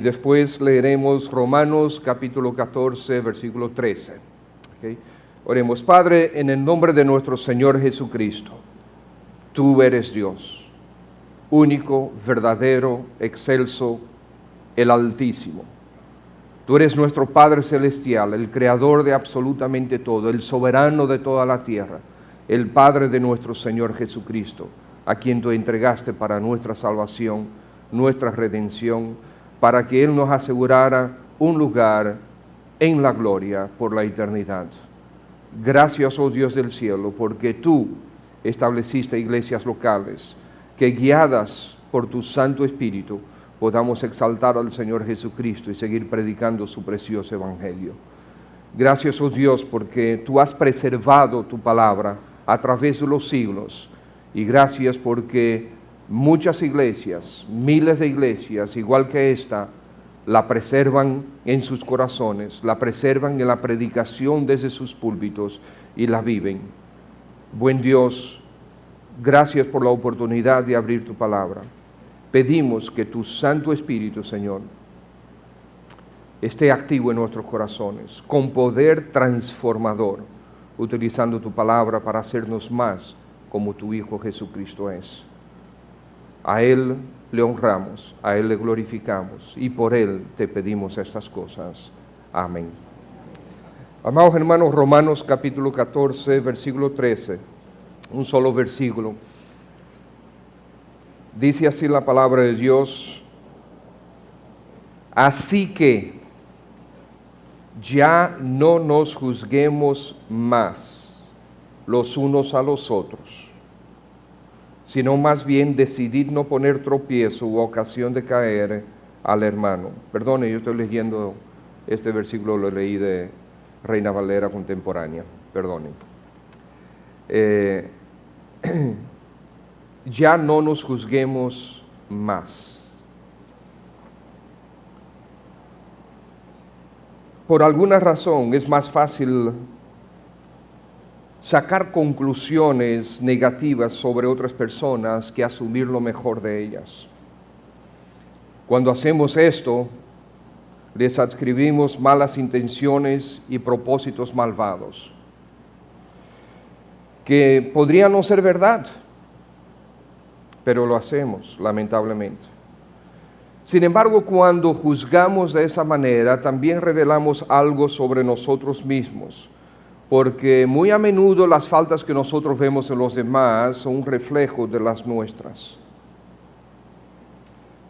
Después leeremos Romanos capítulo 14, versículo 13. ¿Okay? Oremos. Padre, en el nombre de nuestro Señor Jesucristo, tú eres Dios, único, verdadero, excelso, el Altísimo. Tú eres nuestro Padre Celestial, el Creador de absolutamente todo, el soberano de toda la tierra, el Padre de nuestro Señor Jesucristo, a quien tú entregaste para nuestra salvación, nuestra redención, para que Él nos asegurara un lugar en la gloria por la eternidad. Gracias, oh Dios del cielo, porque tú estableciste iglesias locales que, guiadas por tu Santo Espíritu, podamos exaltar al Señor Jesucristo y seguir predicando su precioso Evangelio. Gracias, oh Dios, porque tú has preservado tu palabra a través de los siglos, y gracias porque muchas iglesias, miles de iglesias, igual que esta, la preservan en sus corazones, la preservan en la predicación desde sus púlpitos y la viven. Buen Dios, gracias por la oportunidad de abrir tu palabra. Pedimos que tu Santo Espíritu, Señor, esté activo en nuestros corazones, con poder transformador, utilizando tu palabra para hacernos más como tu Hijo Jesucristo es. A Él le honramos, a Él le glorificamos y por Él te pedimos estas cosas. Amén. Amados hermanos, Romanos capítulo 14, versículo 13, un solo versículo. Dice así la palabra de Dios: así que ya no nos juzguemos más los unos a los otros, sino más bien decidid no poner tropiezo u ocasión de caer al hermano. Perdone, yo estoy leyendo este versículo, lo leí de Reina Valera contemporánea, perdone. Ya no nos juzguemos más. Por alguna razón es más fácil sacar conclusiones negativas sobre otras personas que asumir lo mejor de ellas. Cuando hacemos esto, les adscribimos malas intenciones y propósitos malvados, que podrían no ser verdad, pero lo hacemos, lamentablemente. Sin embargo, cuando juzgamos de esa manera, también revelamos algo sobre nosotros mismos, porque muy a menudo las faltas que nosotros vemos en los demás son un reflejo de las nuestras.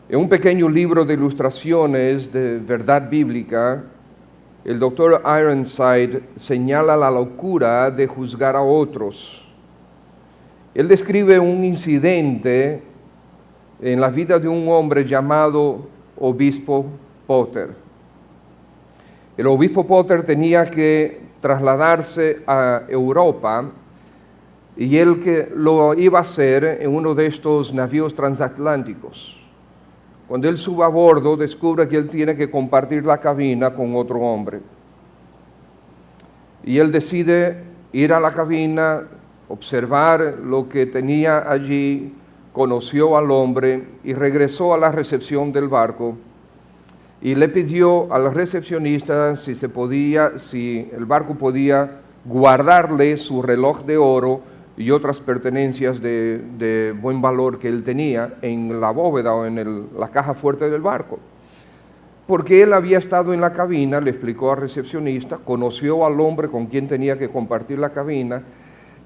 En un pequeño libro de ilustraciones de verdad bíblica, el Dr. Ironside señala la locura de juzgar a otros. Él describe un incidente en la vida de un hombre llamado Obispo Potter. El Obispo Potter tenía que trasladarse a Europa, y él que lo iba a hacer en uno de estos navíos transatlánticos. Cuando él sube a bordo, descubre que él tiene que compartir la cabina con otro hombre. Y él decide ir a la cabina, observar lo que tenía allí, conoció al hombre y regresó a la recepción del barco. Y le pidió al recepcionista si el barco podía guardarle su reloj de oro y otras pertenencias de buen valor que él tenía en la bóveda o en la caja fuerte del barco. Porque él había estado en la cabina, le explicó al recepcionista, conoció al hombre con quien tenía que compartir la cabina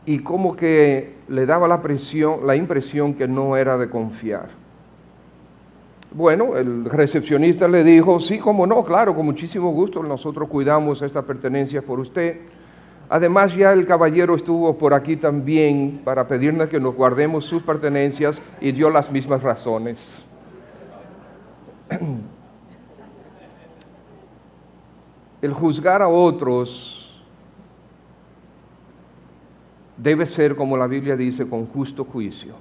y como que le daba la impresión que no era de confiar. Bueno, el recepcionista le dijo: sí, cómo no, claro, con muchísimo gusto, nosotros cuidamos estas pertenencias por usted. Además, ya el caballero estuvo por aquí también para pedirnos que nos guardemos sus pertenencias y dio las mismas razones. El juzgar a otros debe ser, como la Biblia dice, con justo juicio.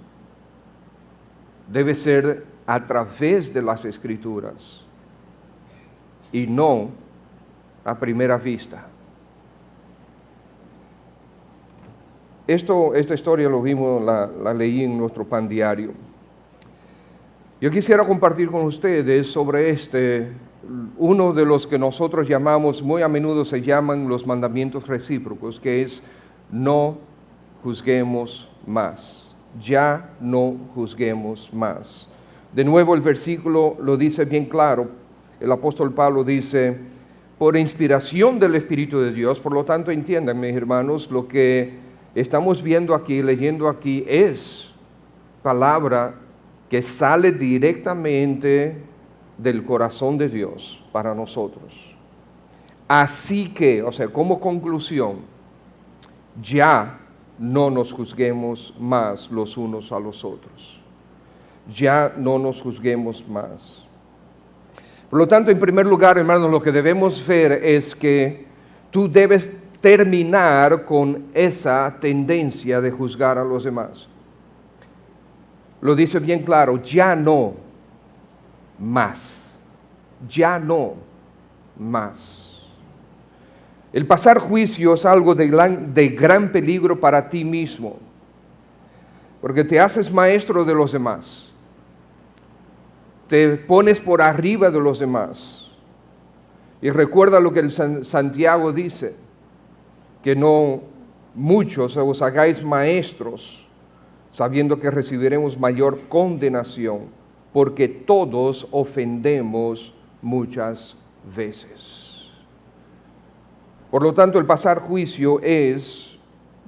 Debe ser a través de las Escrituras y no a primera vista. Esta historia lo vimos, la leí en nuestro pan diario. Yo quisiera compartir con ustedes sobre uno de los que nosotros llamamos, muy a menudo se llaman los mandamientos recíprocos, que es no juzguemos más. Ya no juzguemos más. De nuevo el versículo lo dice bien claro. El apóstol Pablo dice, por inspiración del Espíritu de Dios, por lo tanto entiendan, mis hermanos, lo que estamos viendo aquí, leyendo aquí, es palabra que sale directamente del corazón de Dios para nosotros. Así que, o sea, como conclusión, ya no nos juzguemos más los unos a los otros. Ya no nos juzguemos más. Por lo tanto, en primer lugar, hermanos, lo que debemos ver es que tú debes terminar con esa tendencia de juzgar a los demás. Lo dice bien claro, ya no más. Ya no más. El pasar juicio es algo de gran peligro para ti mismo, porque te haces maestro de los demás, te pones por arriba de los demás. Y recuerda lo que el Santiago dice, que no muchos os hagáis maestros, sabiendo que recibiremos mayor condenación, porque todos ofendemos muchas veces. Por lo tanto, el pasar juicio es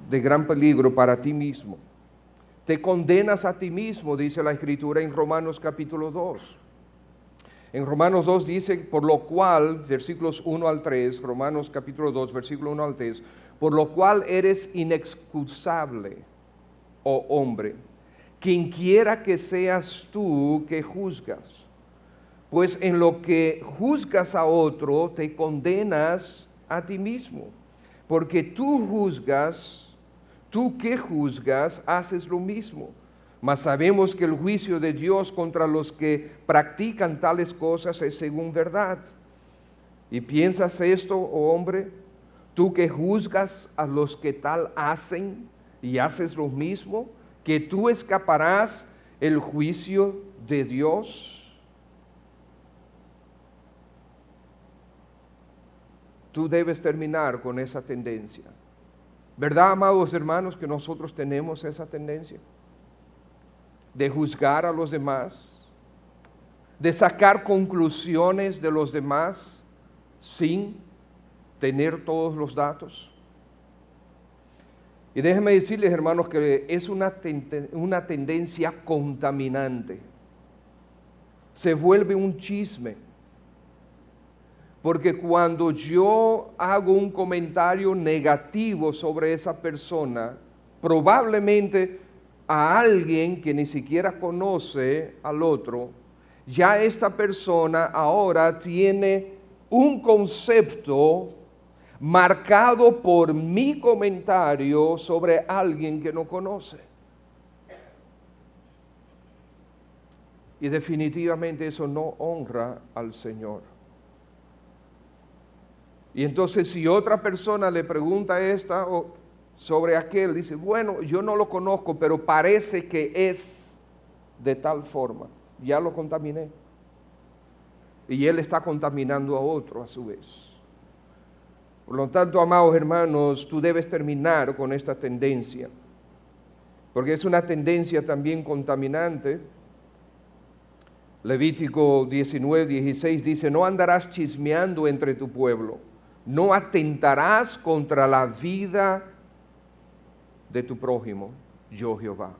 de gran peligro para ti mismo. Te condenas a ti mismo, dice la Escritura en Romanos capítulo 2. En Romanos 2 dice, por lo cual, versículos 1 al 3, Romanos capítulo 2, versículo 1 al 3, por lo cual eres inexcusable, oh hombre, quien quiera que seas tú que juzgas. Pues en lo que juzgas a otro, te condenas a ti mismo. Porque tú que juzgas, haces lo mismo. Mas sabemos que el juicio de Dios contra los que practican tales cosas es según verdad. ¿Y piensas esto, oh hombre? Tú que juzgas a los que tal hacen y haces lo mismo, que tú escaparás el juicio de Dios. Tú debes terminar con esa tendencia. ¿Verdad, amados hermanos, que nosotros tenemos esa tendencia? De juzgar a los demás, de sacar conclusiones de los demás sin tener todos los datos. Y déjenme decirles, hermanos, que es una tendencia contaminante. Se vuelve un chisme. Porque cuando yo hago un comentario negativo sobre esa persona, probablemente a alguien que ni siquiera conoce al otro, ya esta persona ahora tiene un concepto marcado por mi comentario sobre alguien que no conoce. Y definitivamente eso no honra al Señor. Y entonces si otra persona le pregunta esta o sobre aquel, dice, bueno, yo no lo conozco, pero parece que es de tal forma. Ya lo contaminé. Y él está contaminando a otro a su vez. Por lo tanto, amados hermanos, tú debes terminar con esta tendencia, porque es una tendencia también contaminante. Levítico 19:16 dice, no andarás chismeando entre tu pueblo, no atentarás contra la vida de tu prójimo, yo Jehová.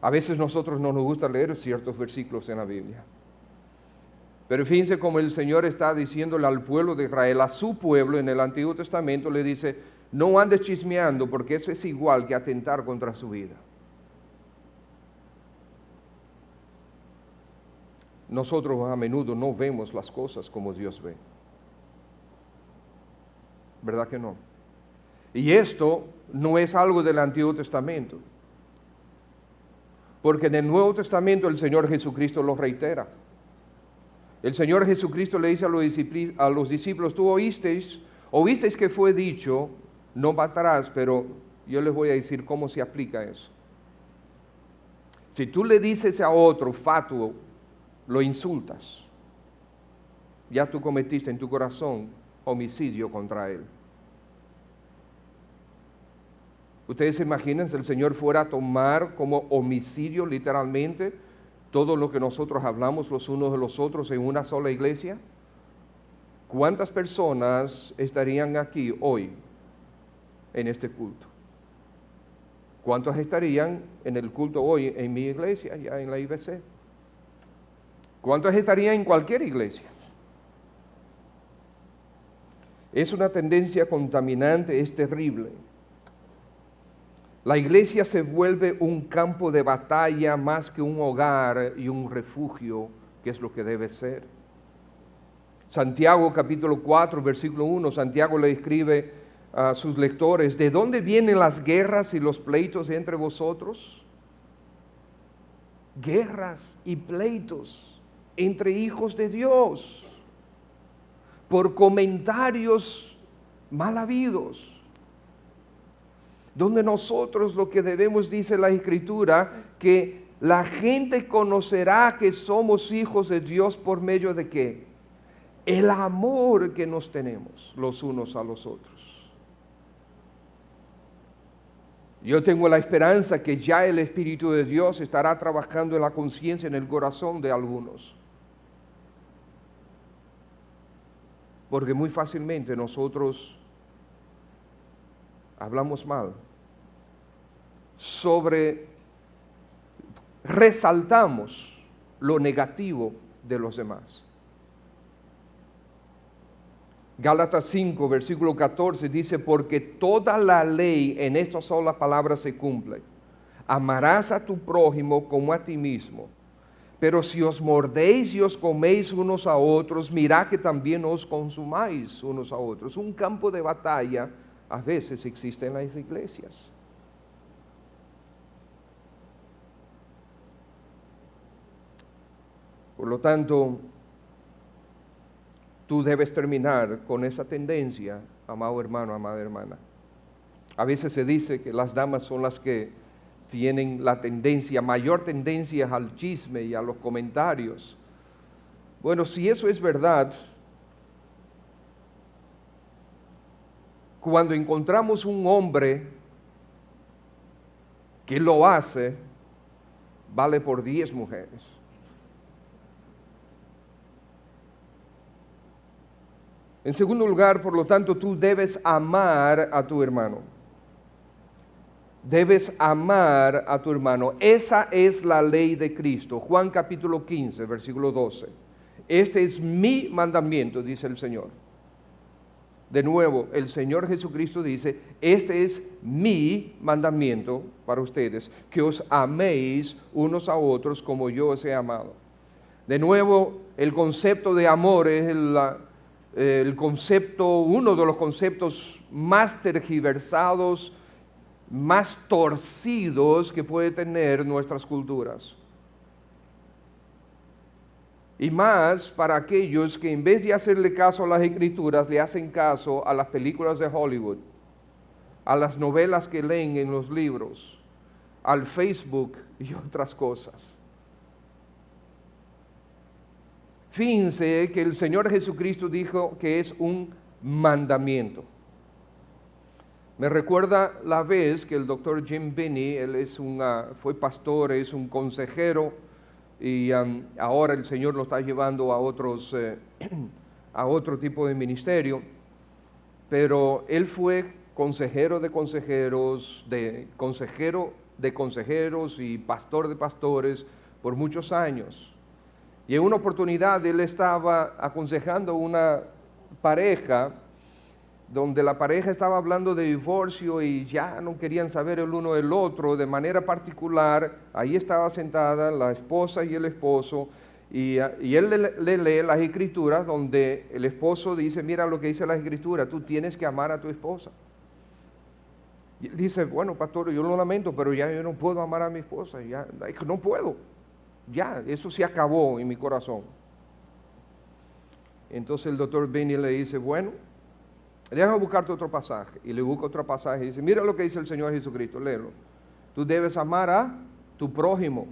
A veces nosotros no nos gusta leer ciertos versículos en la Biblia. Pero fíjense cómo el Señor está diciéndole al pueblo de Israel, a su pueblo en el Antiguo Testamento, le dice, no andes chismeando porque eso es igual que atentar contra su vida. Nosotros a menudo no vemos las cosas como Dios ve. ¿Verdad que no? Y esto no es algo del Antiguo Testamento, porque en el Nuevo Testamento el Señor Jesucristo lo reitera. El Señor Jesucristo le dice a los discípulos, tú oísteis que fue dicho, no matarás, pero yo les voy a decir cómo se aplica eso. Si tú le dices a otro fatuo, lo insultas. Ya tú cometiste en tu corazón homicidio contra él. ¿Ustedes se imaginan si el Señor fuera a tomar como homicidio literalmente todo lo que nosotros hablamos los unos de los otros en una sola iglesia? ¿Cuántas personas estarían aquí hoy en este culto? ¿Cuántos estarían en el culto hoy en mi iglesia, ya en la IBC? ¿Cuántos estarían en cualquier iglesia? Es una tendencia contaminante, es terrible. La iglesia se vuelve un campo de batalla más que un hogar y un refugio, que es lo que debe ser. Santiago capítulo 4, versículo 1, Santiago le escribe a sus lectores: ¿de dónde vienen las guerras y los pleitos entre vosotros? Guerras y pleitos entre hijos de Dios por comentarios mal habidos. Donde nosotros lo que debemos, dice la Escritura, que la gente conocerá que somos hijos de Dios por medio de ¿qué? El amor que nos tenemos los unos a los otros. Yo tengo la esperanza que ya el Espíritu de Dios estará trabajando en la conciencia, en el corazón de algunos. Porque muy fácilmente nosotros hablamos mal, resaltamos lo negativo de los demás. Gálatas 5, versículo 14 dice: porque toda la ley en esta sola palabra se cumple. Amarás a tu prójimo como a ti mismo. Pero si os mordéis y os coméis unos a otros, mirad que también os consumáis unos a otros. Un campo de batalla a veces existe en las iglesias. Por lo tanto, tú debes terminar con esa tendencia, amado hermano, amada hermana. A veces se dice que las damas son las que tienen la tendencia, mayor tendencia al chisme y a los comentarios. Bueno, si eso es verdad, cuando encontramos un hombre que lo hace, vale por 10 mujeres. En segundo lugar, por lo tanto, tú debes amar a tu hermano. Debes amar a tu hermano. Esa es la ley de Cristo. Juan capítulo 15, versículo 12. Este es mi mandamiento, dice el Señor. De nuevo, el Señor Jesucristo dice: este es mi mandamiento para ustedes, que os améis unos a otros como yo os he amado. De nuevo, el concepto de amor es uno de los conceptos más tergiversados, más torcidos que puede tener nuestras culturas. Y más para aquellos que en vez de hacerle caso a las Escrituras, le hacen caso a las películas de Hollywood, a las novelas que leen en los libros, al Facebook y otras cosas. Fíjense que el Señor Jesucristo dijo que es un mandamiento. Me recuerda la vez que el doctor Jim Binney, él fue pastor, es un consejero, y ahora el Señor lo está llevando a otro tipo de ministerio, pero él fue consejero de consejeros, consejero de consejeros y pastor de pastores por muchos años. Y en una oportunidad él estaba aconsejando a una pareja, donde la pareja estaba hablando de divorcio y ya no querían saber el uno del otro. De manera particular, ahí estaba sentada la esposa y el esposo, y él le lee las Escrituras, donde el esposo dice: mira lo que dice la Escritura, tú tienes que amar a tu esposa. Y él dice: bueno, pastor, yo lo lamento, pero ya yo no puedo amar a mi esposa, ya no puedo, ya, eso se acabó en mi corazón. Entonces el doctor Benny le dice: bueno, déjame buscarte otro pasaje. Y le busca otro pasaje y dice: mira lo que dice el Señor Jesucristo, léelo. Tú debes amar a tu prójimo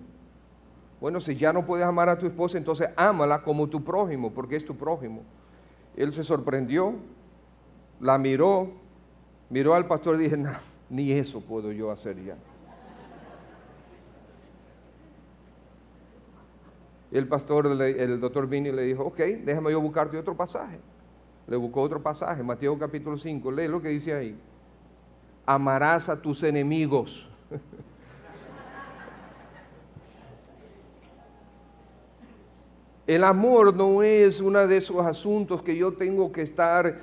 Bueno, si ya no puedes amar a tu esposa, entonces ámala como tu prójimo, porque es tu prójimo. Él se sorprendió, la miró al pastor y dije, no, ni eso puedo yo hacer ya. El pastor, el doctor Vini le dijo, ok, déjame yo buscarte otro pasaje. Le buscó otro pasaje, Mateo capítulo 5, lee lo que dice ahí. Amarás a tus enemigos. El amor no es uno de esos asuntos que yo tengo que estar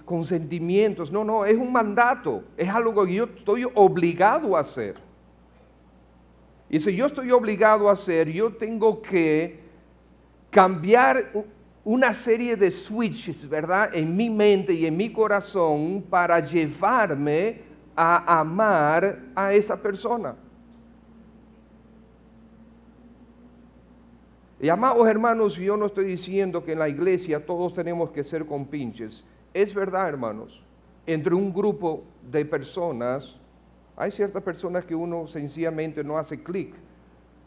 con sentimientos. No, es un mandato, es algo que yo estoy obligado a hacer. Y si yo estoy obligado a hacer, yo tengo que cambiar una serie de switches, ¿verdad? En mi mente y en mi corazón para llevarme a amar a esa persona. Y amados hermanos, yo no estoy diciendo que en la iglesia todos tenemos que ser compinches. Es verdad, hermanos, entre un grupo de personas, hay ciertas personas que uno sencillamente no hace clic.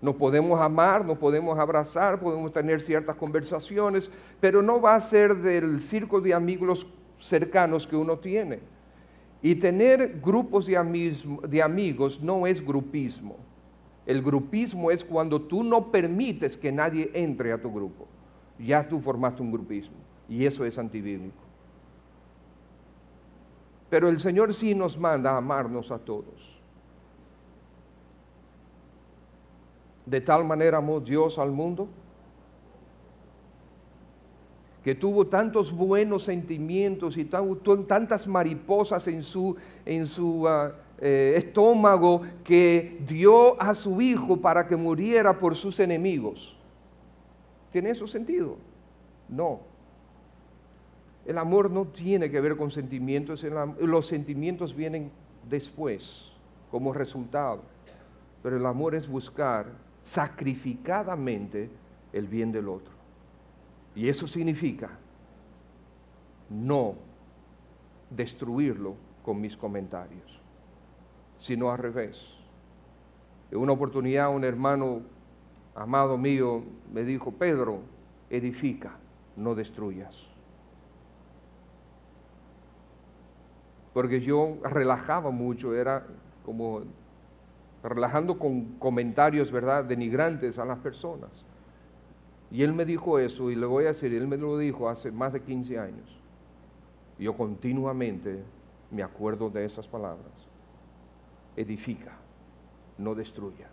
Nos podemos amar, nos podemos abrazar, podemos tener ciertas conversaciones, pero no va a ser del círculo de amigos cercanos que uno tiene. Y tener grupos de amigos no es grupismo. El grupismo es cuando tú no permites que nadie entre a tu grupo. Ya tú formaste un grupismo y eso es antibíblico. Pero el Señor sí nos manda a amarnos a todos. De tal manera amó Dios al mundo que tuvo tantos buenos sentimientos y tantas mariposas en su estómago que dio a su Hijo para que muriera por sus enemigos. ¿Tiene eso sentido? No. El amor no tiene que ver con sentimientos, los sentimientos vienen después como resultado, pero el amor es buscar sacrificadamente el bien del otro. Y eso significa no destruirlo con mis comentarios, sino al revés. En una oportunidad un hermano amado mío me dijo, Pedro, edifica, no destruyas. Porque yo relajaba mucho, era como relajando con comentarios, ¿verdad?, denigrantes a las personas. Y él me dijo eso, y le voy a decir, él me lo dijo hace más de 15 años. Yo continuamente me acuerdo de esas palabras. Edifica, no destruyas.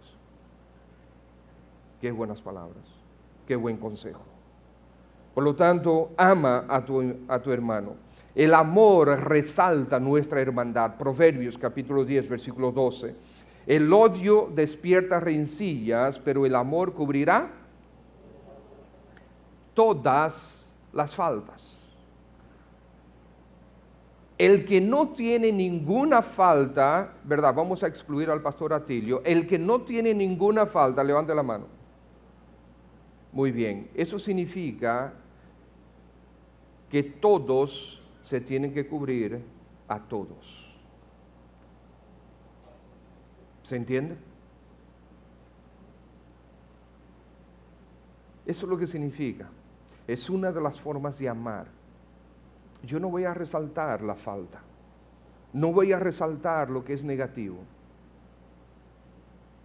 Qué buenas palabras, qué buen consejo. Por lo tanto, ama a tu hermano. El amor resalta nuestra hermandad. Proverbios capítulo 10, versículo 12. El odio despierta rencillas, pero el amor cubrirá todas las faltas. El que no tiene ninguna falta, ¿verdad? Vamos a excluir al pastor Atilio. El que no tiene ninguna falta, levante la mano. Muy bien, eso significa que todos se tienen que cubrir a todos. ¿Se entiende? Eso es lo que significa. Es una de las formas de amar. Yo no voy a resaltar la falta. No voy a resaltar lo que es negativo.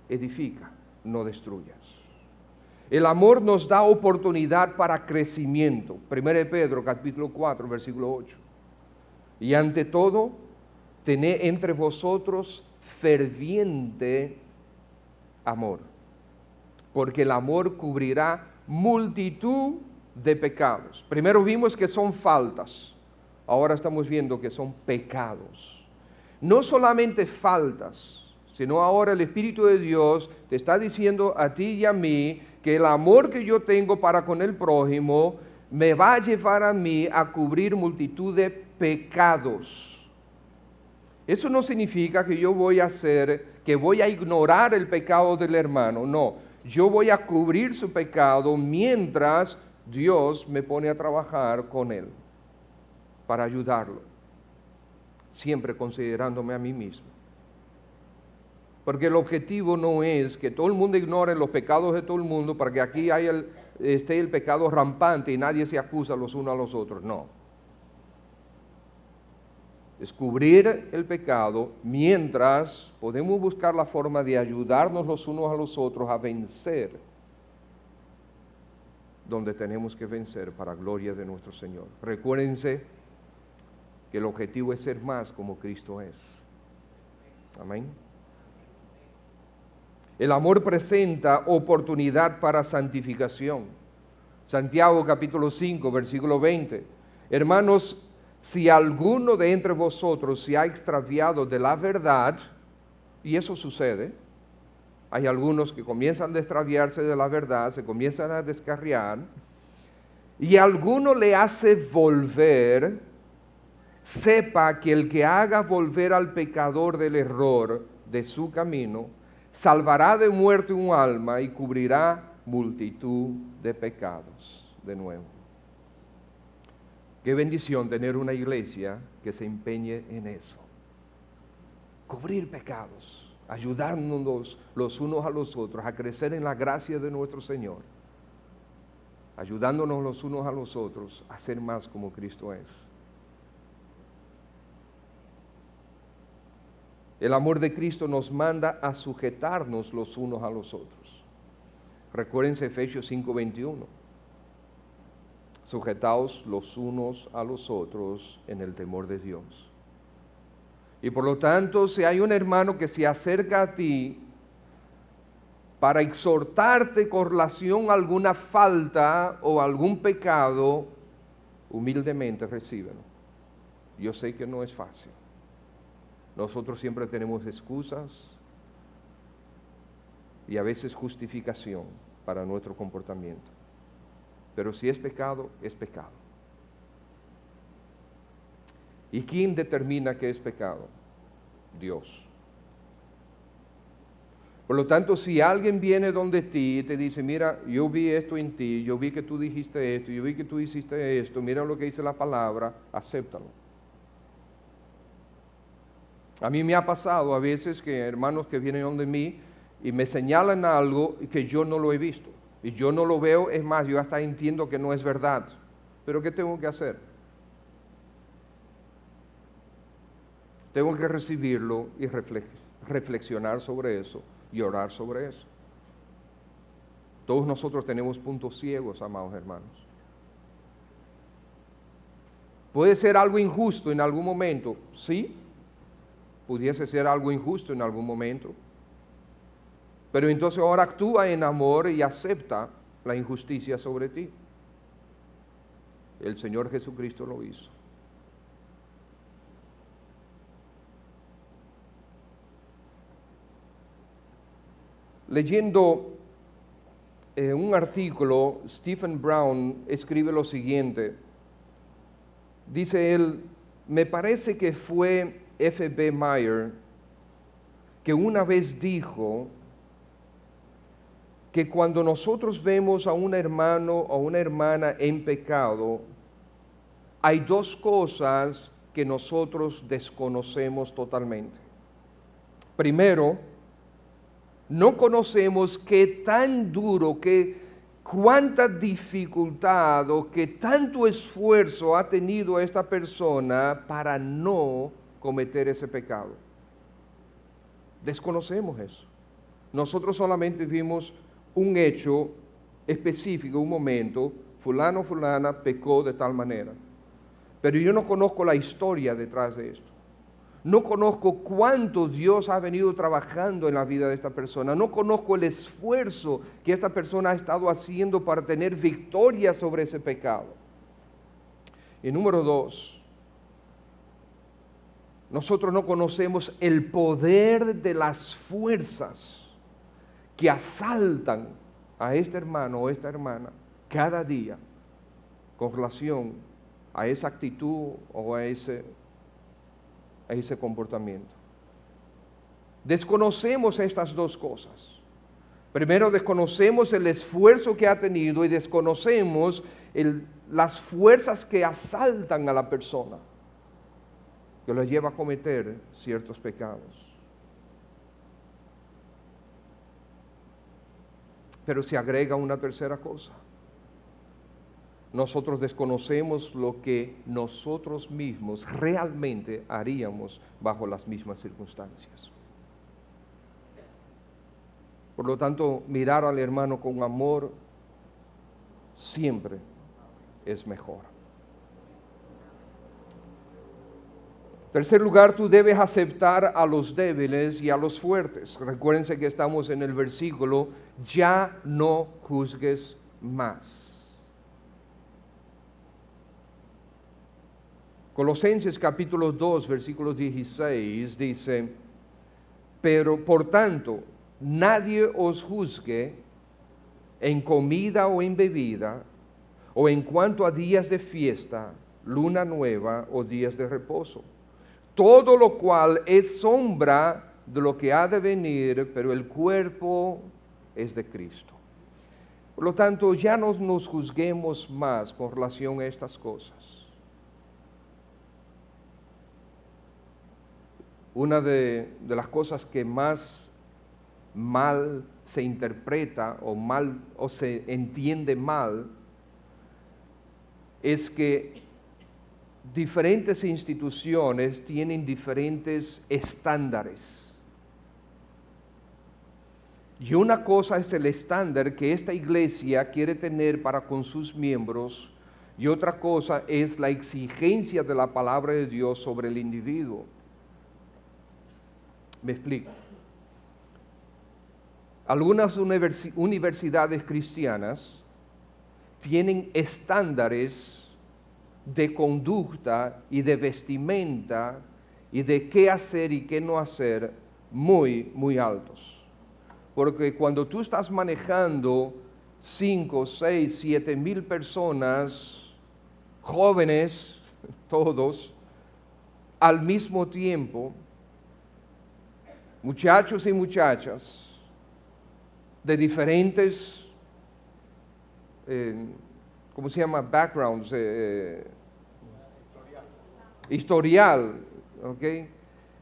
Edifica, no destruyas. El amor nos da oportunidad para crecimiento. 1 Pedro capítulo 4, versículo 8. Y ante todo, tened entre vosotros ferviente amor, porque el amor cubrirá multitud de pecados. Primero vimos que son faltas, ahora estamos viendo que son pecados. No solamente faltas, sino ahora el Espíritu de Dios te está diciendo a ti y a mí que el amor que yo tengo para con el prójimo me va a llevar a mí a cubrir multitud de pecados. Eso no significa que yo voy a ignorar el pecado del hermano, no. Yo voy a cubrir su pecado mientras Dios me pone a trabajar con él para ayudarlo, siempre considerándome a mí mismo. Porque el objetivo no es que todo el mundo ignore los pecados de todo el mundo para que aquí esté el pecado rampante y nadie se acusa los unos a los otros. No. Descubrir el pecado mientras podemos buscar la forma de ayudarnos los unos a los otros a vencer donde tenemos que vencer para gloria de nuestro Señor. Recuérdense que el objetivo es ser más como Cristo es. Amén. El amor presenta oportunidad para santificación. Santiago capítulo 5, versículo 20. Hermanos, si alguno de entre vosotros se ha extraviado de la verdad, y eso sucede, hay algunos que comienzan a extraviarse de la verdad, se comienzan a descarriar, y alguno le hace volver, sepa que el que haga volver al pecador del error de su camino, salvará de muerte un alma y cubrirá multitud de pecados. De nuevo. Qué bendición tener una iglesia que se empeñe en eso. Cubrir pecados, ayudarnos los unos a los otros a crecer en la gracia de nuestro Señor, ayudándonos los unos a los otros a ser más como Cristo es. El amor de Cristo nos manda a sujetarnos los unos a los otros. Recuérdense Efesios 5:21. Sujetaos los unos a los otros en el temor de Dios. Y por lo tanto, si hay un hermano que se acerca a ti para exhortarte con relación a alguna falta o algún pecado, humildemente recíbelo. Yo sé que no es fácil. Nosotros siempre tenemos excusas y a veces justificación para nuestro comportamiento. Pero si es pecado, es pecado. ¿Y quién determina qué es pecado? Dios. Por lo tanto, si alguien viene donde ti y te dice, mira, yo vi esto en ti, yo vi que tú dijiste esto, yo vi que tú hiciste esto, mira lo que dice la palabra, acéptalo. A mí me ha pasado a veces que hermanos que vienen donde mí y me señalan algo que yo no lo he visto. Y yo no lo veo, es más, yo hasta entiendo que no es verdad. Pero ¿qué tengo que hacer? Tengo que recibirlo y reflexionar sobre eso y orar sobre eso. Todos nosotros tenemos puntos ciegos, amados hermanos. ¿Puede ser algo injusto en algún momento? Sí. Pudiese ser algo injusto en algún momento. Pero entonces ahora actúa en amor y acepta la injusticia sobre ti. El Señor Jesucristo lo hizo. Leyendo un artículo, Stephen Brown escribe lo siguiente. Dice él, me parece que fue F.B. Meyer que una vez dijo que cuando nosotros vemos a un hermano o una hermana en pecado, hay dos cosas que nosotros desconocemos totalmente. Primero, no conocemos qué tan duro, cuánta dificultad o qué tanto esfuerzo ha tenido esta persona para no cometer ese pecado. Desconocemos eso. Nosotros solamente vimos un hecho específico, un momento, fulano, fulana pecó de tal manera. Pero yo no conozco la historia detrás de esto. No conozco cuánto Dios ha venido trabajando en la vida de esta persona. No conozco el esfuerzo que esta persona ha estado haciendo para tener victoria sobre ese pecado. Y número dos, nosotros no conocemos el poder de las fuerzas que asaltan a este hermano o esta hermana cada día con relación a esa actitud o a ese comportamiento. Desconocemos estas dos cosas. Primero, desconocemos el esfuerzo que ha tenido y desconocemos las fuerzas que asaltan a la persona, que lo lleva a cometer ciertos pecados. Pero se agrega una tercera cosa. Nosotros desconocemos lo que nosotros mismos realmente haríamos bajo las mismas circunstancias. Por lo tanto, mirar al hermano con amor siempre es mejor. Tercer lugar, tú debes aceptar a los débiles y a los fuertes. Recuérdense que estamos en el versículo, ya no juzgues más. Colosenses capítulo 2, versículo 16 dice, pero por tanto, nadie os juzgue en comida o en bebida, o en cuanto a días de fiesta, luna nueva o días de reposo. Todo lo cual es sombra de lo que ha de venir, pero el cuerpo es de Cristo. Por lo tanto, ya no nos juzguemos más con relación a estas cosas. Una de las cosas que más mal se interpreta o se entiende mal es que diferentes instituciones tienen diferentes estándares. Y una cosa es el estándar que esta iglesia quiere tener para con sus miembros, y otra cosa es la exigencia de la palabra de Dios sobre el individuo. Me explico. Algunas universidades cristianas tienen estándares de conducta y de vestimenta y de qué hacer y qué no hacer muy, muy altos. Porque cuando tú estás manejando 5, 6, 7 mil personas, jóvenes, todos, al mismo tiempo, muchachos y muchachas de diferentes, ¿cómo se llama? Backgrounds, historial, ¿ok?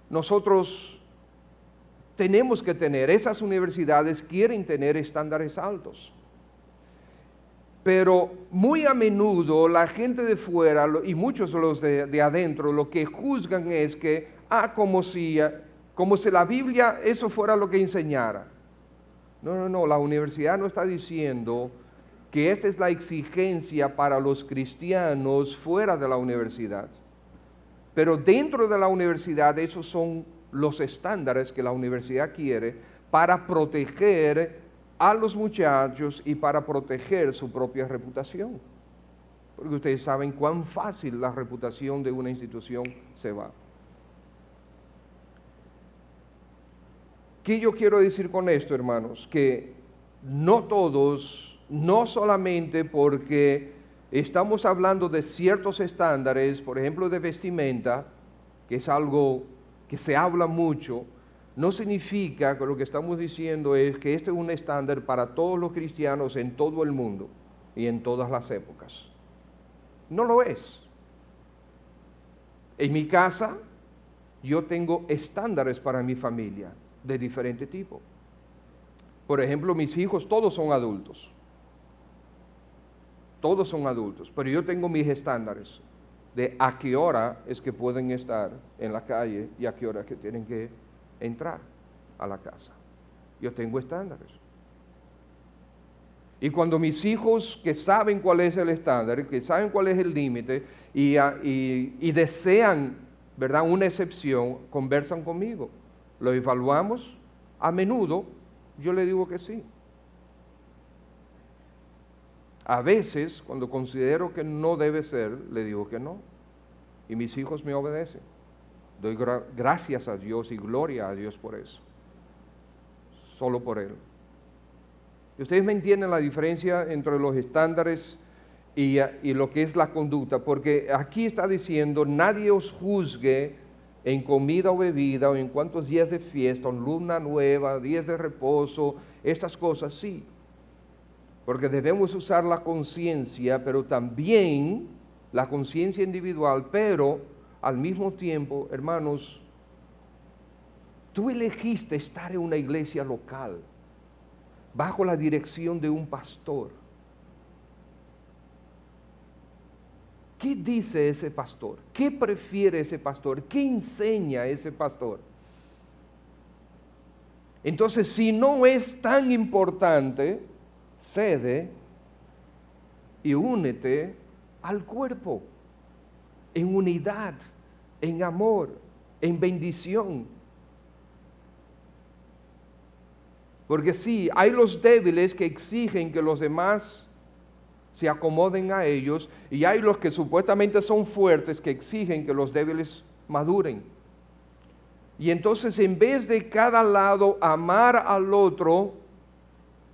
Nosotros tenemos que tener, esas universidades quieren tener estándares altos. Pero muy a menudo la gente de fuera y muchos de los de adentro lo que juzgan es que, como si la Biblia eso fuera lo que enseñara. No, la universidad no está diciendo que esta es la exigencia para los cristianos fuera de la universidad. Pero dentro de la universidad esos son los estándares que la universidad quiere para proteger a los muchachos y para proteger su propia reputación. Porque ustedes saben cuán fácil la reputación de una institución se va. ¿Qué yo quiero decir con esto, hermanos? Que no todos, no solamente porque estamos hablando de ciertos estándares, por ejemplo de vestimenta, que es algo que se habla mucho, no significa que lo que estamos diciendo es que este es un estándar para todos los cristianos en todo el mundo y en todas las épocas. No lo es. En mi casa yo tengo estándares para mi familia de diferente tipo. Por ejemplo, mis hijos todos son adultos. Todos son adultos, pero yo tengo mis estándares de a qué hora es que pueden estar en la calle y a qué hora es que tienen que entrar a la casa. Yo tengo estándares. Y cuando mis hijos que saben cuál es el estándar, que saben cuál es el límite y desean, ¿verdad?, una excepción, conversan conmigo. Lo evaluamos. A menudo yo le digo que sí. A veces, cuando considero que no debe ser, le digo que no. Y mis hijos me obedecen. Doy gracias a Dios y gloria a Dios por eso. Solo por Él. Y ustedes me entienden la diferencia entre los estándares y lo que es la conducta. Porque aquí está diciendo, nadie os juzgue en comida o bebida, o en cuantos días de fiesta, o luna nueva, días de reposo, estas cosas sí. Porque debemos usar la conciencia, pero también la conciencia individual, pero al mismo tiempo, hermanos, tú elegiste estar en una iglesia local. bajo la dirección de un pastor. ¿Qué dice ese pastor? ¿Qué prefiere ese pastor? ¿Qué enseña ese pastor? Entonces, si no es tan importante, cede y únete al cuerpo, en unidad, en amor, en bendición. Porque sí, hay los débiles que exigen que los demás se acomoden a ellos, y hay los que supuestamente son fuertes que exigen que los débiles maduren. Y entonces, en vez de cada lado amar al otro,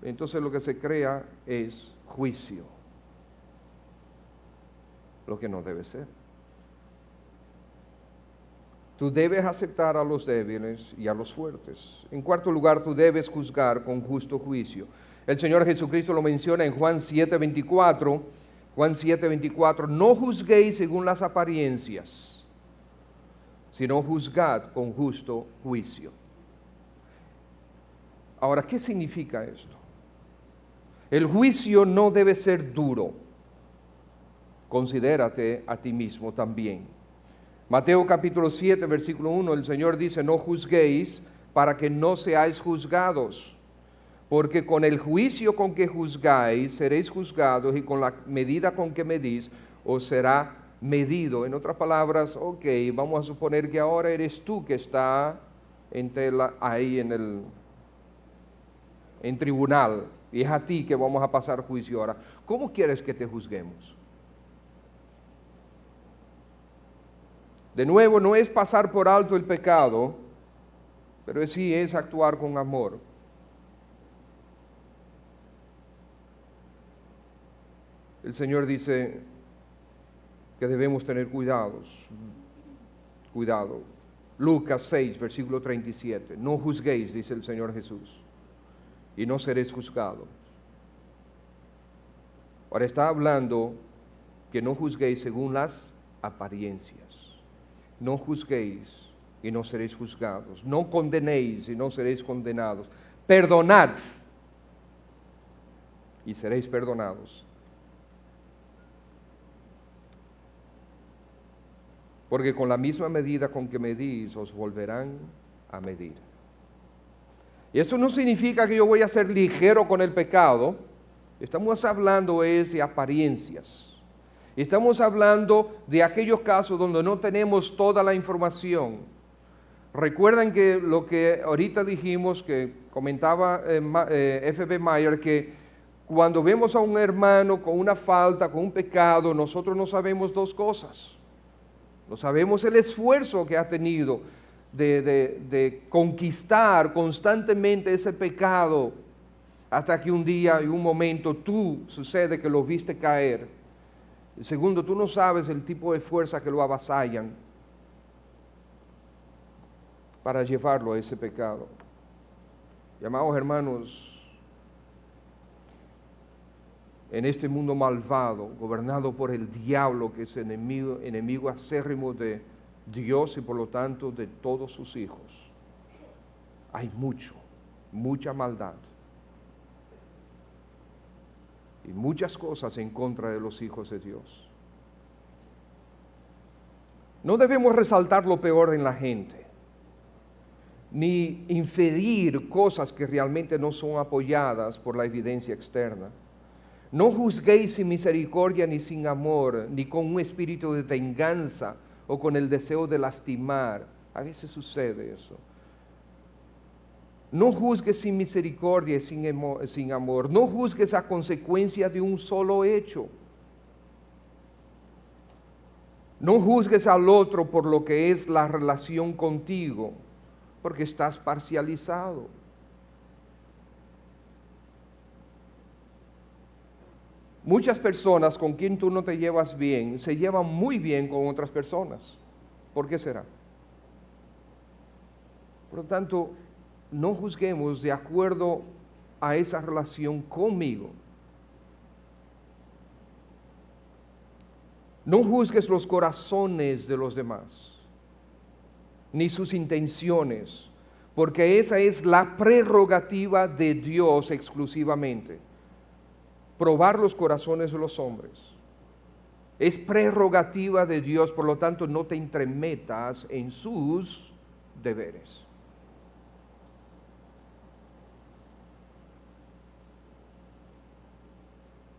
entonces lo que se crea es juicio, lo que no debe ser. Tú debes aceptar a los débiles y a los fuertes. En cuarto lugar, tú debes juzgar con justo juicio. El Señor Jesucristo lo menciona en Juan 7:24. Juan 7:24, no juzguéis según las apariencias, sino juzgad con justo juicio. Ahora, ¿qué significa esto? El juicio no debe ser duro. Considérate a ti mismo también. Mateo capítulo 7, versículo 1, el Señor dice, no juzguéis para que no seáis juzgados, porque con el juicio con que juzgáis seréis juzgados, y con la medida con que medís os será medido. En otras palabras, ok, vamos a suponer que ahora eres tú que está ahí en tribunal, y es a ti que vamos a pasar juicio ahora. ¿Cómo quieres que te juzguemos? De nuevo, no es pasar por alto el pecado, pero sí es actuar con amor. El Señor dice que debemos tener cuidado. Lucas 6, versículo 37. No juzguéis, dice el Señor Jesús, y no seréis juzgados. Ahora está hablando que no juzguéis según las apariencias. No juzguéis y no seréis juzgados. No condenéis y no seréis condenados. Perdonad y seréis perdonados. Porque con la misma medida con que medís, os volverán a medir. Y eso no significa que yo voy a ser ligero con el pecado. Estamos hablando de apariencias. Estamos hablando de aquellos casos donde no tenemos toda la información. Recuerdan que lo que ahorita dijimos, que comentaba F.B. Meyer, que cuando vemos a un hermano con una falta, con un pecado, nosotros no sabemos dos cosas. No sabemos el esfuerzo que ha tenido de conquistar constantemente ese pecado, hasta que un día y un momento sucede que lo viste caer. Y segundo, tú no sabes el tipo de fuerza que lo avasallan para llevarlo a ese pecado. Y amados hermanos, en este mundo malvado, gobernado por el diablo, que es enemigo acérrimo de Dios y por lo tanto de todos sus hijos, hay mucha maldad y muchas cosas en contra de los hijos de Dios. No debemos resaltar lo peor en la gente, ni inferir cosas que realmente no son apoyadas por la evidencia externa. No juzguéis sin misericordia ni sin amor, ni con un espíritu de venganza o con el deseo de lastimar. A veces sucede eso. No juzgues sin misericordia y sin amor. No juzgues a consecuencia de un solo hecho. No juzgues al otro por lo que es la relación contigo, porque estás parcializado. Muchas personas con quien tú no te llevas bien, se llevan muy bien con otras personas. ¿Por qué será? Por lo tanto, no juzguemos de acuerdo a esa relación conmigo. No juzgues los corazones de los demás, ni sus intenciones, porque esa es la prerrogativa de Dios exclusivamente. Probar los corazones de los hombres. Es prerrogativa de Dios, por lo tanto no te entremetas en sus deberes.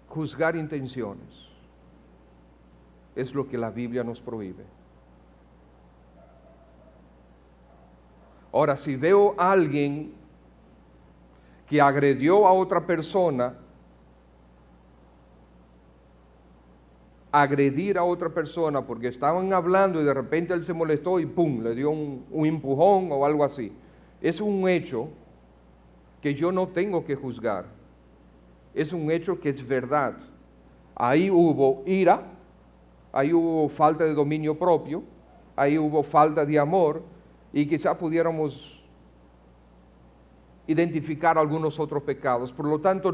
Juzgar intenciones es lo que la Biblia nos prohíbe. Ahora, si veo a alguien que agredió a otra persona, agredir a otra persona porque estaban hablando y de repente él se molestó y ¡pum!, le dio un empujón o algo así. Es un hecho que yo no tengo que juzgar. Es un hecho que es verdad. Ahí hubo ira, ahí hubo falta de dominio propio, ahí hubo falta de amor y quizá pudiéramos identificar algunos otros pecados. Por lo tanto,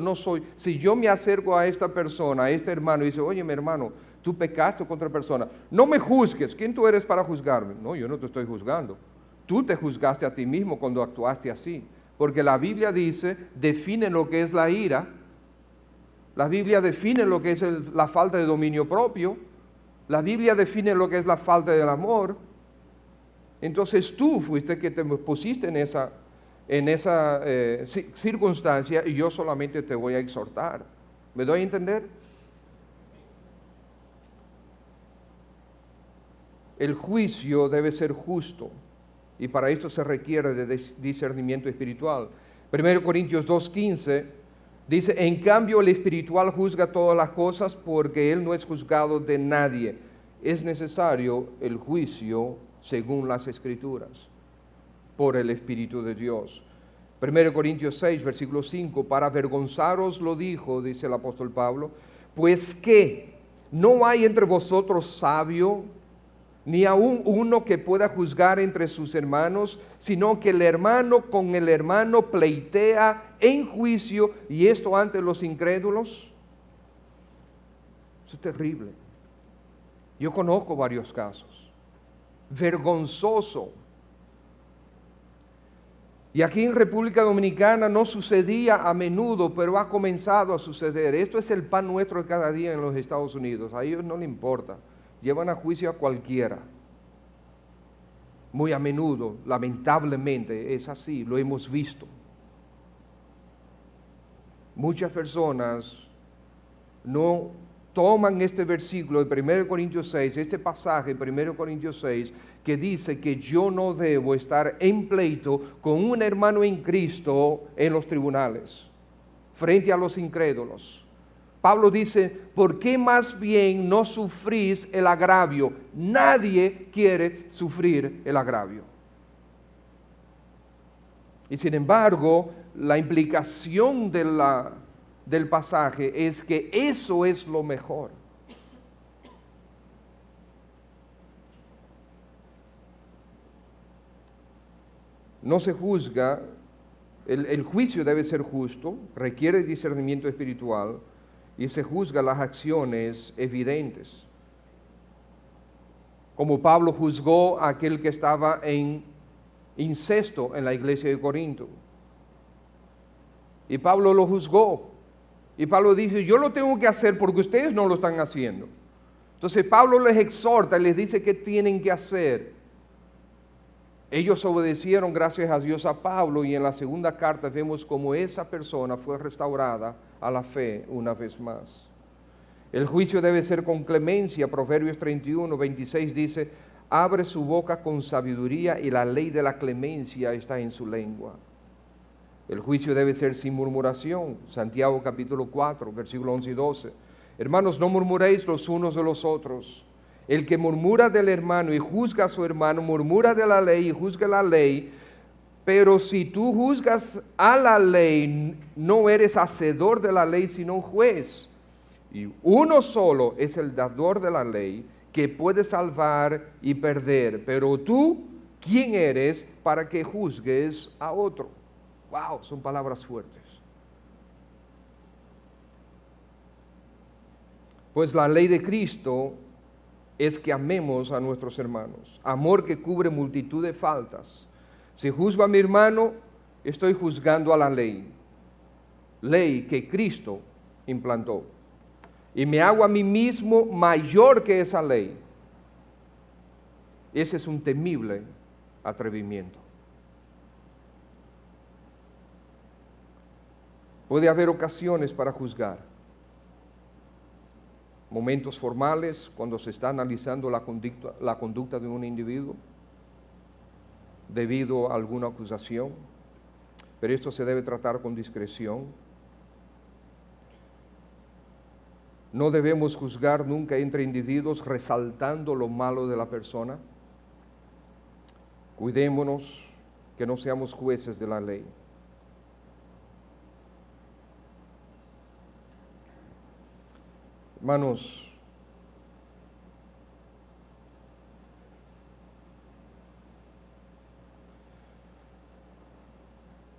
si yo me acerco a esta persona, a este hermano y dice, oye, mi hermano, tú pecaste contra persona, no me juzgues. ¿Quién tú eres para juzgarme? No, yo no te estoy juzgando. Tú te juzgaste a ti mismo cuando actuaste así. Porque la Biblia dice, define lo que es la ira. La Biblia define lo que es la falta de dominio propio. La Biblia define lo que es la falta del amor. Entonces tú fuiste que te pusiste en esa circunstancia y yo solamente te voy a exhortar. ¿Me doy a entender? El juicio debe ser justo y para esto se requiere de discernimiento espiritual. 1 Corintios 2:15 dice, en cambio el espiritual juzga todas las cosas porque él no es juzgado de nadie. Es necesario el juicio según las Escrituras, por el Espíritu de Dios. 1 Corintios 6, versículo 5, para avergonzaros lo dijo, dice el apóstol Pablo, pues que no hay entre vosotros sabio, ni aun uno que pueda juzgar entre sus hermanos, sino que el hermano con el hermano pleitea en juicio, y esto ante los incrédulos. Eso es terrible. Yo conozco varios casos. Vergonzoso. Y aquí en República Dominicana no sucedía a menudo, pero ha comenzado a suceder. Esto es el pan nuestro de cada día en los Estados Unidos. A ellos no les importa. Llevan a juicio a cualquiera. Muy a menudo, lamentablemente, es así. Lo hemos visto. Muchas personas no toman este versículo de 1 Corintios 6, este pasaje de 1 Corintios 6, que dice que yo no debo estar en pleito con un hermano en Cristo en los tribunales, frente a los incrédulos. Pablo dice, ¿por qué más bien no sufrís el agravio? Nadie quiere sufrir el agravio. Y sin embargo, la implicación del pasaje es que eso es lo mejor. No se juzga, el juicio debe ser justo, requiere discernimiento espiritual y se juzga las acciones evidentes. Como Pablo juzgó a aquel que estaba en incesto en la iglesia de Corinto. Y Pablo lo juzgó. Y Pablo dice, yo lo tengo que hacer porque ustedes no lo están haciendo. Entonces Pablo les exhorta y les dice qué tienen que hacer. Ellos obedecieron, gracias a Dios, a Pablo, y en la segunda carta vemos cómo esa persona fue restaurada a la fe una vez más. El juicio debe ser con clemencia. Proverbios 31, 26 dice, abre su boca con sabiduría y la ley de la clemencia está en su lengua. El juicio debe ser sin murmuración. Santiago capítulo 4, versículo 11 y 12. Hermanos, no murmuréis los unos de los otros. El que murmura del hermano y juzga a su hermano, murmura de la ley y juzga la ley. Pero si tú juzgas a la ley, no eres hacedor de la ley, sino un juez. Y uno solo es el dador de la ley, que puede salvar y perder. Pero tú, ¿quién eres para que juzgues a otro? Wow, son palabras fuertes. Pues la ley de Cristo es que amemos a nuestros hermanos. Amor que cubre multitud de faltas. Si juzgo a mi hermano, estoy juzgando a la ley. Ley que Cristo implantó. Y me hago a mí mismo mayor que esa ley. Ese es un temible atrevimiento. Puede haber ocasiones para juzgar. Momentos formales cuando se está analizando la conducta de un individuo debido a alguna acusación, pero esto se debe tratar con discreción. No debemos juzgar nunca entre individuos resaltando lo malo de la persona. Cuidémonos que no seamos jueces de la ley. Hermanos,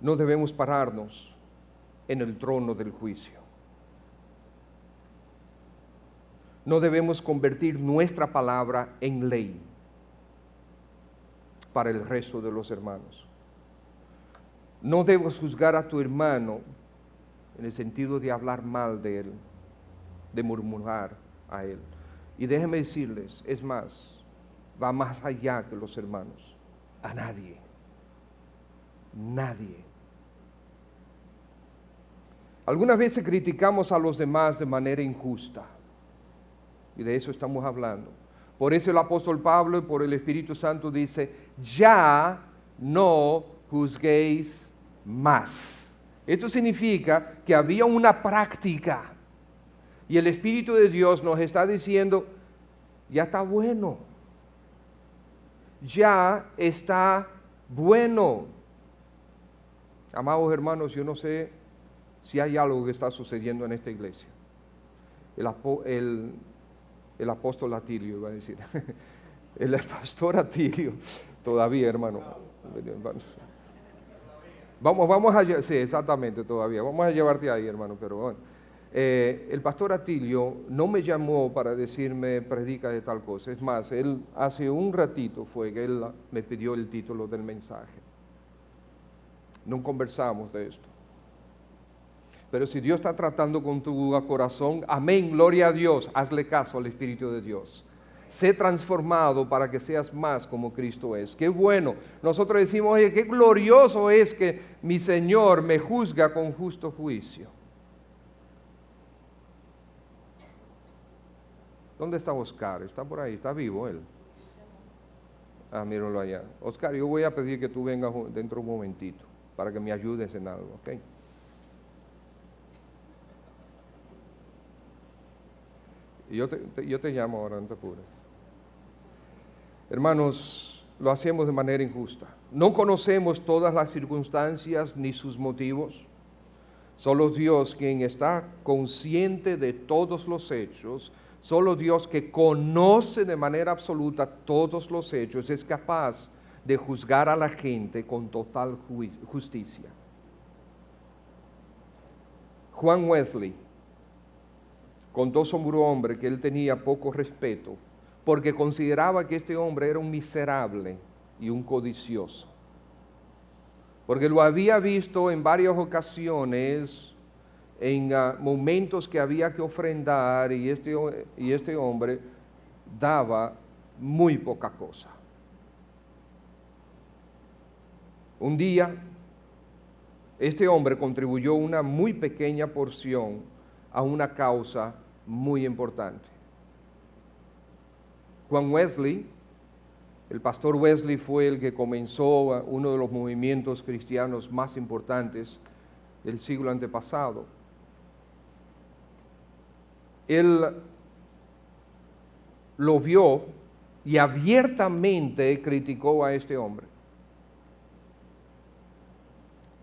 no debemos pararnos en el trono del juicio. No debemos convertir nuestra palabra en ley para el resto de los hermanos. No debes juzgar a tu hermano en el sentido de hablar mal de él, de murmurar a él. Y déjenme decirles, es más, va más allá que los hermanos. A nadie. Nadie. Algunas veces criticamos a los demás de manera injusta. Y de eso estamos hablando. Por eso el apóstol Pablo y por el Espíritu Santo dice, ya no juzguéis más. Esto significa que había una práctica. Y el Espíritu de Dios nos está diciendo, ya está bueno. Ya está bueno. Amados hermanos, yo no sé si hay algo que está sucediendo en esta iglesia. El apóstol Atilio, iba a decir. El pastor Atilio, todavía, hermano. Vamos a, sí, exactamente, todavía. Vamos a llevarte ahí, hermano, pero bueno. El pastor Atilio no me llamó para decirme predica de tal cosa. Es más, él hace un ratito fue que él me pidió el título del mensaje. No conversamos de esto. Pero si Dios está tratando con tu corazón, amén, gloria a Dios, hazle caso al Espíritu de Dios. Sé transformado para que seas más como Cristo es. Qué bueno. Nosotros decimos, oye, qué glorioso es que mi Señor me juzga con justo juicio. ¿Dónde está Oscar? Está por ahí, está vivo él. Ah, míralo allá. Oscar, yo voy a pedir que tú vengas dentro de un momentito para que me ayudes en algo, ¿ok? Y yo te llamo ahora, no te apures. Hermanos, lo hacemos de manera injusta. No conocemos todas las circunstancias ni sus motivos. Solo Dios, quien está consciente de todos los hechos, solo Dios que conoce de manera absoluta todos los hechos, es capaz de juzgar a la gente con total justicia. Juan Wesley contó sobre un hombre que él tenía poco respeto porque consideraba que este hombre era un miserable y un codicioso. Porque lo había visto en varias ocasiones, en momentos que había que ofrendar y este hombre daba muy poca cosa. Un día, este hombre contribuyó una muy pequeña porción a una causa muy importante. Juan Wesley, el pastor Wesley, fue el que comenzó uno de los movimientos cristianos más importantes del siglo antepasado. Él lo vio y abiertamente criticó a este hombre.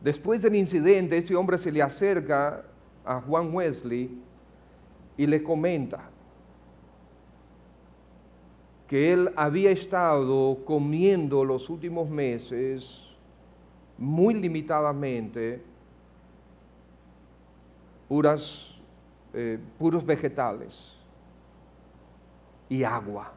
Después del incidente, este hombre se le acerca a Juan Wesley y le comenta que él había estado comiendo los últimos meses muy limitadamente puros vegetales y agua.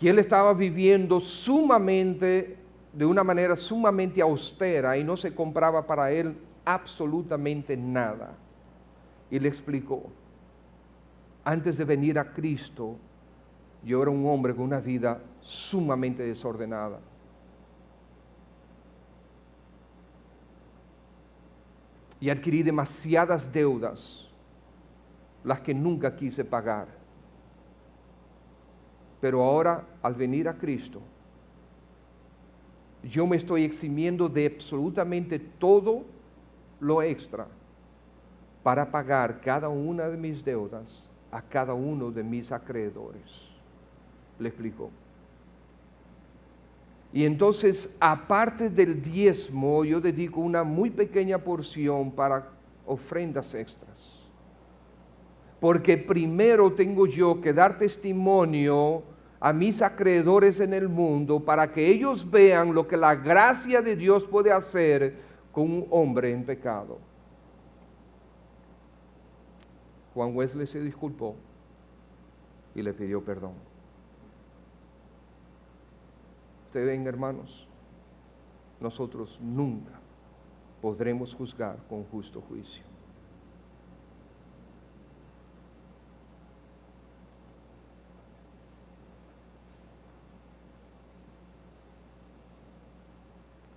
que él estaba viviendo de una manera sumamente austera y no se compraba para él absolutamente nada. Y le explicó, antes de venir a Cristo, yo era un hombre con una vida sumamente desordenada. Y adquirí demasiadas deudas, las que nunca quise pagar. Pero ahora, al venir a Cristo, yo me estoy eximiendo de absolutamente todo lo extra para pagar cada una de mis deudas a cada uno de mis acreedores. Le explicó. Y entonces, aparte del diezmo, yo dedico una muy pequeña porción para ofrendas extras. Porque primero tengo yo que dar testimonio a mis acreedores en el mundo para que ellos vean lo que la gracia de Dios puede hacer con un hombre en pecado. Juan Wesley se disculpó y le pidió perdón. Ustedes ven, hermanos, nosotros nunca podremos juzgar con justo juicio.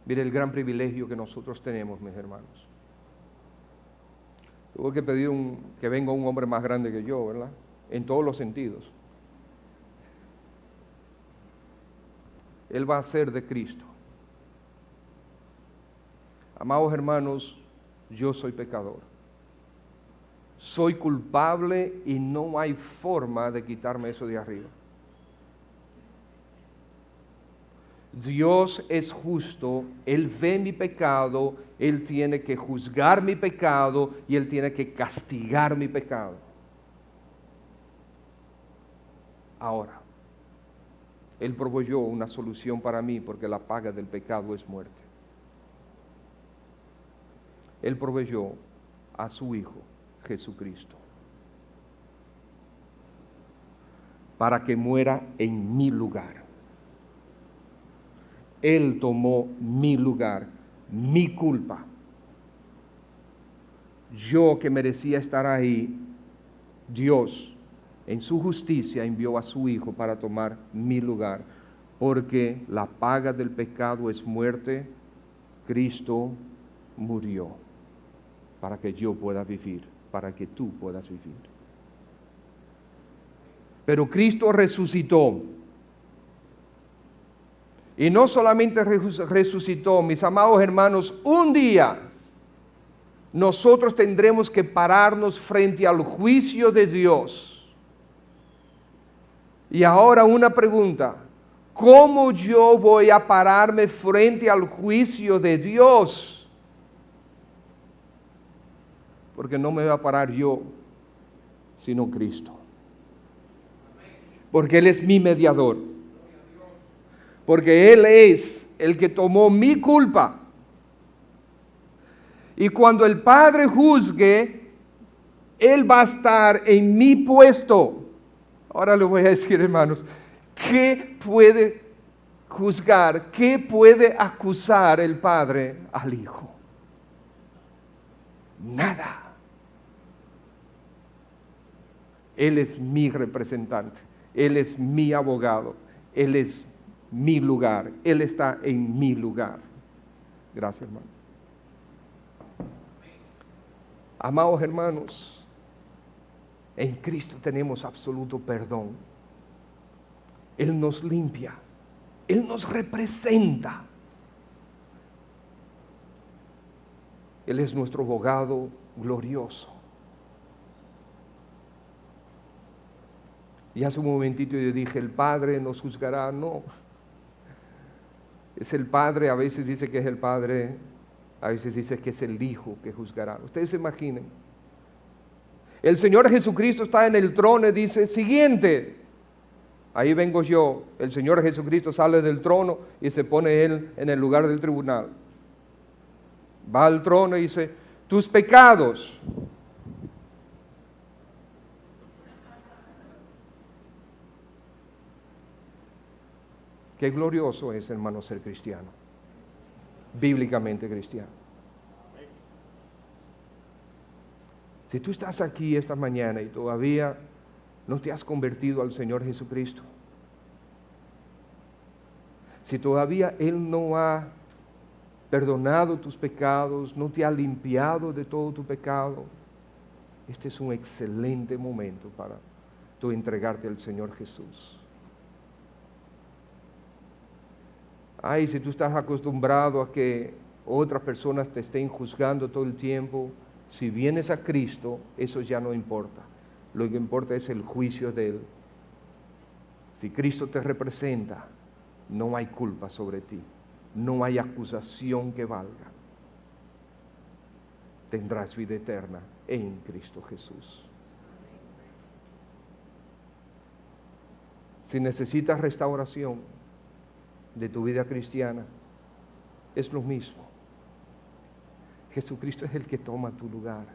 Mire el gran privilegio que nosotros tenemos, mis hermanos. Tuve que pedir que venga un hombre más grande que yo, ¿verdad? En todos los sentidos. Él va a ser de Cristo. Amados hermanos, yo soy pecador. Soy culpable y no hay forma de quitarme eso de arriba. Dios es justo, Él ve mi pecado, Él tiene que juzgar mi pecado y Él tiene que castigar mi pecado. Ahora, Él proveyó una solución para mí porque la paga del pecado es muerte. Él proveyó a su Hijo Jesucristo para que muera en mi lugar. Él tomó mi lugar, mi culpa. Yo que merecía estar ahí, Dios en su justicia envió a su Hijo para tomar mi lugar, porque la paga del pecado es muerte. Cristo murió para que yo pueda vivir, para que tú puedas vivir. Pero Cristo resucitó. Y no solamente resucitó, mis amados hermanos, un día nosotros tendremos que pararnos frente al juicio de Dios. Y ahora una pregunta, ¿cómo yo voy a pararme frente al juicio de Dios? Porque no me voy a parar yo, sino Cristo. Porque Él es mi mediador. Porque Él es el que tomó mi culpa. Y cuando el Padre juzgue, Él va a estar en mi puesto. Ahora le voy a decir, hermanos, ¿qué puede juzgar? ¿Qué puede acusar el Padre al Hijo? Nada. Él es mi representante. Él es mi abogado. Él es mi lugar. Él está en mi lugar. Gracias, hermano. Amados hermanos, en Cristo tenemos absoluto perdón. Él nos limpia. Él nos representa. Él es nuestro abogado glorioso. Y hace un momentito yo dije, el Padre nos juzgará. No. Es el Padre, a veces dice que es el Padre, a veces dice que es el Hijo que juzgará. Ustedes se imaginen. El Señor Jesucristo está en el trono y dice, siguiente. Ahí vengo yo. El Señor Jesucristo sale del trono y se pone Él en el lugar del tribunal. Va al trono y dice, tus pecados. Qué glorioso es, hermano, ser cristiano, bíblicamente cristiano. Si tú estás aquí esta mañana y todavía no te has convertido al Señor Jesucristo, si todavía Él no ha perdonado tus pecados, no te ha limpiado de todo tu pecado, este es un excelente momento para tú entregarte al Señor Jesús. Ay, si tú estás acostumbrado a que otras personas te estén juzgando todo el tiempo, si vienes a Cristo, eso ya no importa. Lo que importa es el juicio de Él. Si Cristo te representa, no hay culpa sobre ti. No hay acusación que valga. Tendrás vida eterna en Cristo Jesús. Si necesitas restauración de tu vida cristiana, es lo mismo. Jesucristo es el que toma tu lugar.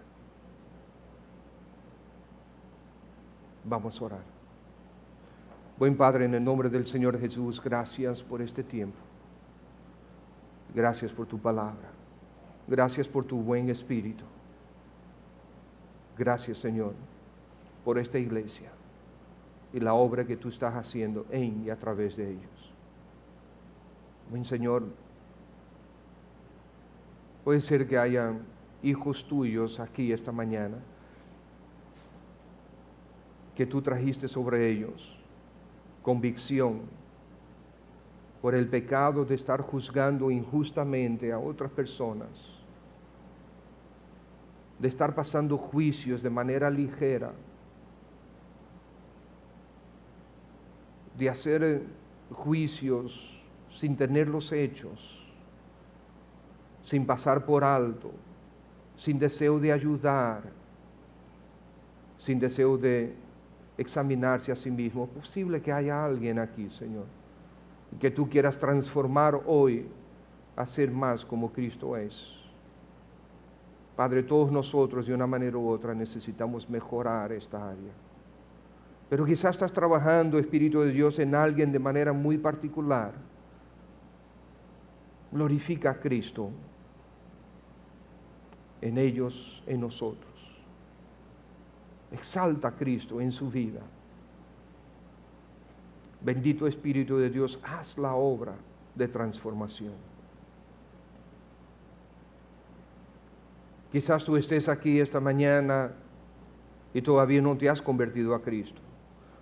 Vamos a orar. Buen Padre, en el nombre del Señor Jesús, gracias por este tiempo. Gracias por tu palabra. Gracias por tu buen espíritu. Gracias, Señor, por esta iglesia y la obra que tú estás haciendo en y a través de ellos. Buen Señor, puede ser que hayan hijos tuyos aquí esta mañana que tú trajiste sobre ellos convicción por el pecado de estar juzgando injustamente a otras personas, de estar pasando juicios de manera ligera, de hacer juicios sin tener los hechos, sin pasar por alto, sin deseo de ayudar, sin deseo de examinarse a sí mismo. Es posible que haya alguien aquí, Señor, y que tú quieras transformar hoy a ser más como Cristo es. Padre, todos nosotros de una manera u otra necesitamos mejorar esta área. Pero quizás estás trabajando, Espíritu de Dios, en alguien de manera muy particular. Glorifica a Cristo en ellos, en nosotros. Exalta a Cristo en su vida. Bendito Espíritu de Dios, haz la obra de transformación. Quizás tú estés aquí esta mañana y todavía no te has convertido a Cristo.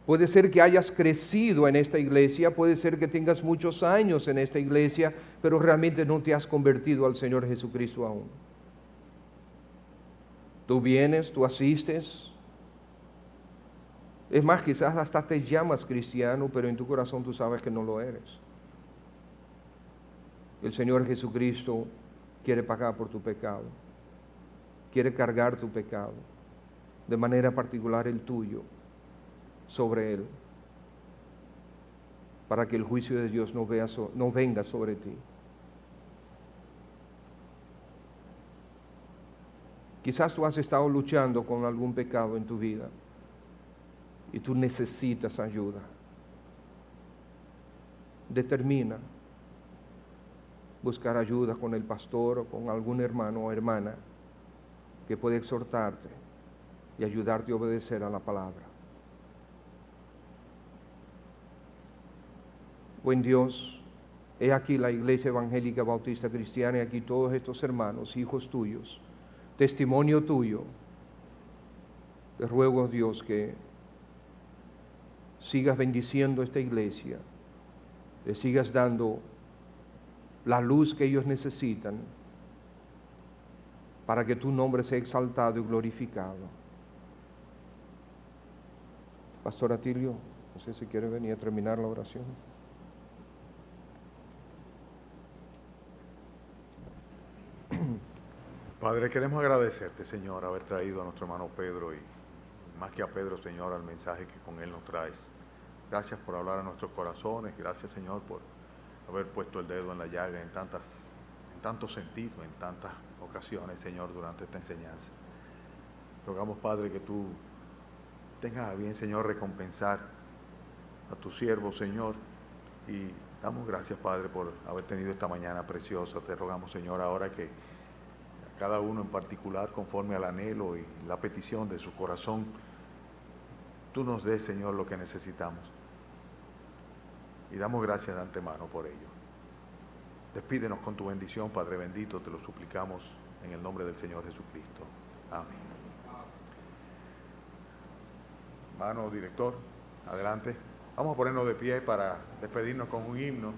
Puede ser que hayas crecido en esta iglesia, puede ser que tengas muchos años en esta iglesia, pero realmente no te has convertido al Señor Jesucristo aún. Tú vienes, tú asistes. Es más, quizás hasta te llamas cristiano, pero en tu corazón tú sabes que no lo eres. El Señor Jesucristo quiere pagar por tu pecado. Quiere cargar tu pecado, de manera particular el tuyo, sobre Él, para que el juicio de Dios no venga sobre ti. Quizás tú has estado luchando con algún pecado en tu vida y tú necesitas ayuda. Determina buscar ayuda con el pastor o con algún hermano o hermana que puede exhortarte y ayudarte a obedecer a la palabra. Buen Dios, he aquí la Iglesia Evangélica Bautista Cristiana y aquí todos estos hermanos, hijos tuyos, testimonio tuyo. Te ruego, Dios, que sigas bendiciendo esta iglesia, le sigas dando la luz que ellos necesitan para que tu nombre sea exaltado y glorificado. Pastor Atilio, no sé si quiere venir a terminar la oración. Padre, queremos agradecerte, Señor, haber traído a nuestro hermano Pedro y más que a Pedro, Señor, al mensaje que con él nos traes. Gracias por hablar a nuestros corazones. Gracias, Señor, por haber puesto el dedo en la llaga en tantos sentidos, en tantas ocasiones, Señor, durante esta enseñanza. Rogamos, Padre, que tú tengas a bien, Señor, recompensar a tu siervo, Señor, y Damos gracias, Padre, por haber tenido esta mañana preciosa. Te rogamos, Señor, ahora que cada uno en particular, conforme al anhelo y la petición de su corazón, tú nos des, Señor, lo que necesitamos. Y damos gracias de antemano por ello. Despídenos con tu bendición, Padre bendito, te lo suplicamos en el nombre del Señor Jesucristo. Amén. Hermano director, adelante. Vamos a ponernos de pie para despedirnos con un himno.